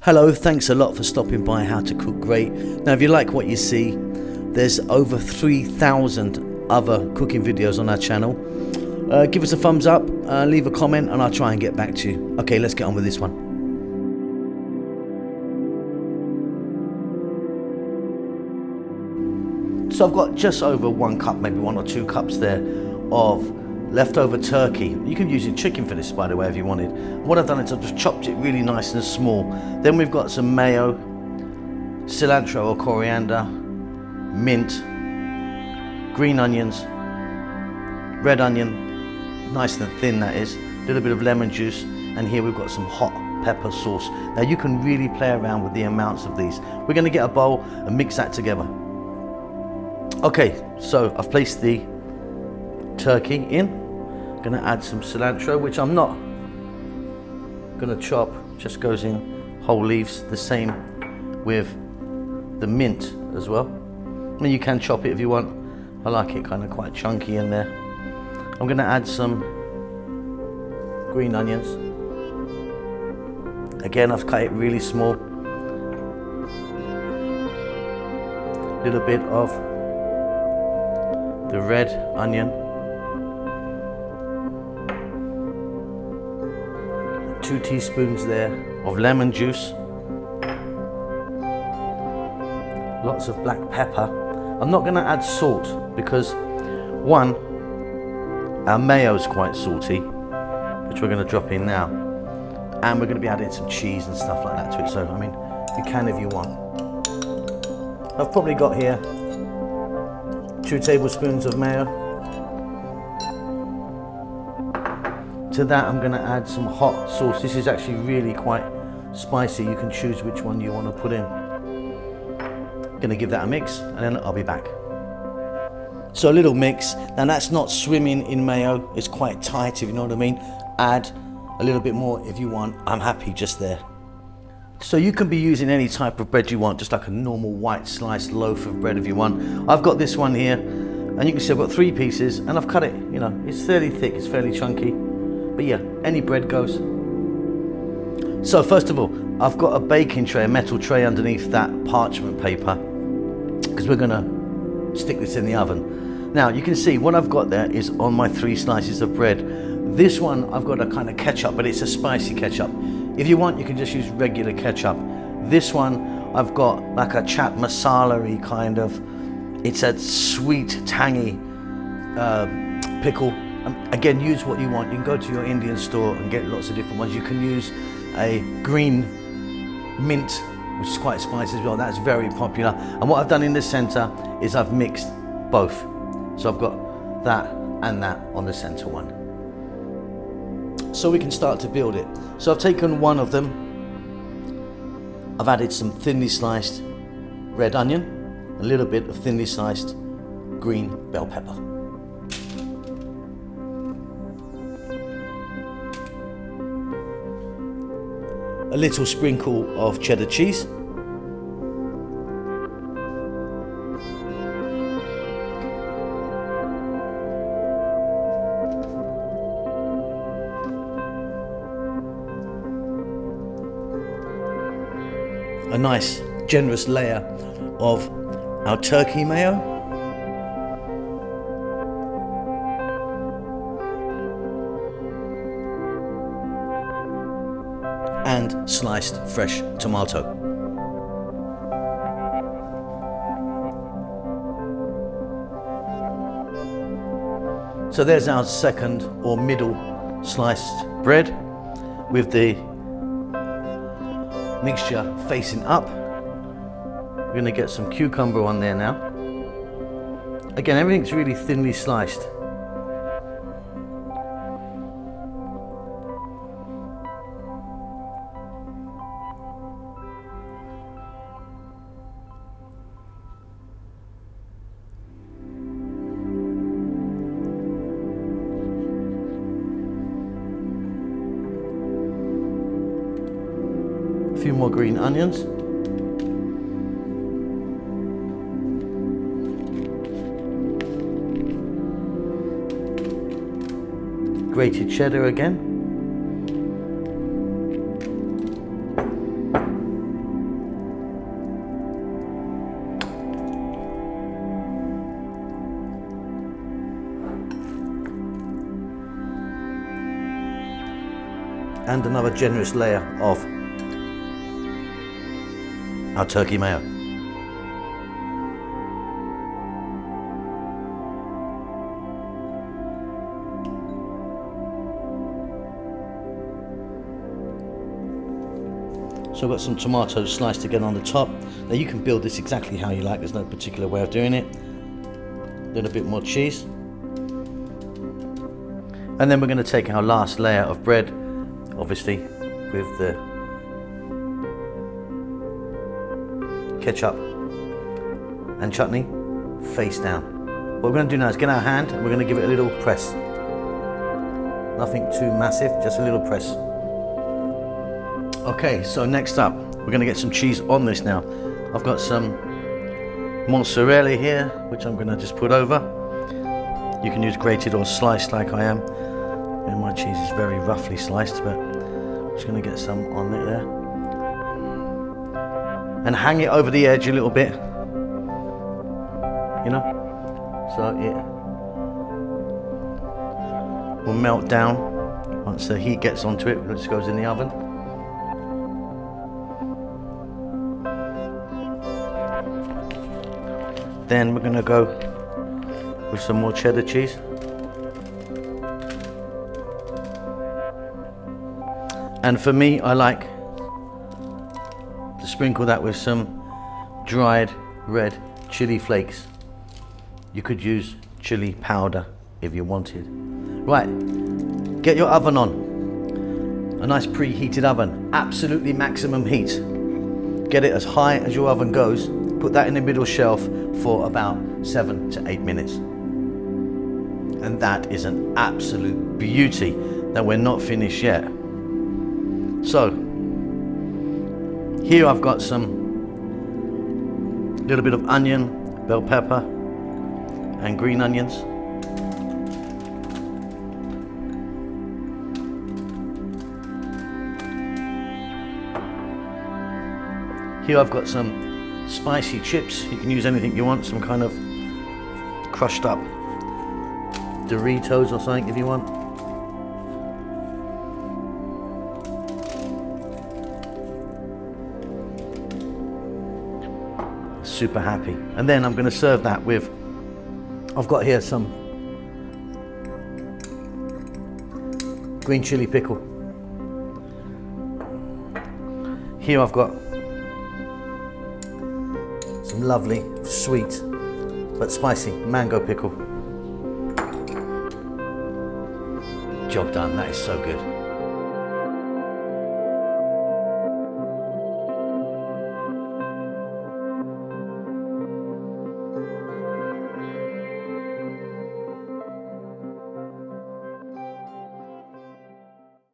Hello, thanks a lot for stopping by How to Cook Great. Now, if you like what you see, there's over 3,000 other cooking videos on our channel. Give us a thumbs up, leave a comment, and I'll try and get back to you. Okay, let's get on with this one. So I've got just over 1 cup, maybe 1 or 2 cups there of leftover turkey. You can use your chicken for this, by the way, if you wanted. What I've done is I've just chopped it really nice and small. Then we've got some mayo, cilantro or coriander, mint, green onions, red onion, nice and thin that is, a little bit of lemon juice, and here we've got some hot pepper sauce. Now you can really play around with the amounts of these. We're going to get a bowl and mix that together. Okay, so I've placed the turkey in. I'm going to add some cilantro, which I'm not going to chop, just goes in whole leaves. The same with the mint as well. I mean, you can chop it if you want. I like it kind of quite chunky in there. I'm going to add some green onions. Again, I've cut it really small. A little bit of the red onion. 2 teaspoons there of lemon juice. Lots of black pepper. I'm not going to add salt because, one, our mayo is quite salty, which we're going to drop in now, and we're going to be adding some cheese and stuff like that to it. So, I mean, you can if you want. I've probably got here 2 tablespoons of mayo. To that, I'm going to add some hot sauce. This is actually really quite spicy. You can choose which one you want to put in. Going to give that a mix, and then I'll be back. So a little mix. Now that's not swimming in mayo. It's quite tight, if you know what I mean. Add a little bit more if you want. I'm happy just there. So you can be using any type of bread you want, just like a normal white sliced loaf of bread if you want. I've got this one here, and you can see I've got 3 pieces, and I've cut it, you know, it's fairly thick, it's fairly chunky. But yeah, any bread goes. So first of all, I've got a baking tray, a metal tray underneath that parchment paper, because we're gonna stick this in the oven. Now you can see what I've got there is on my 3 slices of bread. This one I've got a kind of ketchup, but it's a spicy ketchup. If you want, you can just use regular ketchup. This one I've got like a chat masala-y kind of, it's a sweet, tangy pickle. Again, use what you want. You can go to your Indian store and get lots of different ones. You can use a green mint, which is quite spicy as well. That's very popular. And what I've done in the center is I've mixed both. So I've got that and that on the center one. So we can start to build it. So I've taken one of them. I've added some thinly sliced red onion, a little bit of thinly sliced green bell pepper. A little sprinkle of cheddar cheese. A nice generous layer of our turkey mayo. And sliced fresh tomato. So there's our second or middle sliced bread with the mixture facing up. We're going to get some cucumber on there now. Again, everything's really thinly sliced. A few more green onions. Grated cheddar again. and another generous layer of our turkey mayo. So I've got some tomatoes sliced again on the top. Now you can build this exactly how you like, there's no particular way of doing it. A little bit more cheese. And then we're going to take our last layer of bread, obviously with the ketchup and chutney, face down. What we're going to do now is get our hand and we're going to give it a little press. Nothing too massive, just a little press. Okay, so next up, we're going to get some cheese on this now. I've got some mozzarella here, which I'm going to just put over. You can use grated or sliced like I am. And my cheese is very roughly sliced, but I'm just going to get some on it there. And hang it over the edge a little bit, you know, so it will melt down once the heat gets onto it. It just goes in the oven. Then we're going to go with some more cheddar cheese. And for me, I like to sprinkle that with some dried red chili flakes. You could use chili powder if you wanted. Right, get your oven on. A nice preheated oven, absolutely maximum heat. Get it as high as your oven goes. Put that in the middle shelf for about 7 to 8 minutes. And that is an absolute beauty. Now we're not finished yet. So, here I've got some little bit of onion, bell pepper, and green onions. Here I've got some spicy chips. You can use anything you want, some kind of crushed up Doritos or something if you want. Super happy. And then I'm going to serve that with, I've got here some green chili pickle. Here I've got some lovely, sweet, but spicy mango pickle. Job done, that is so good.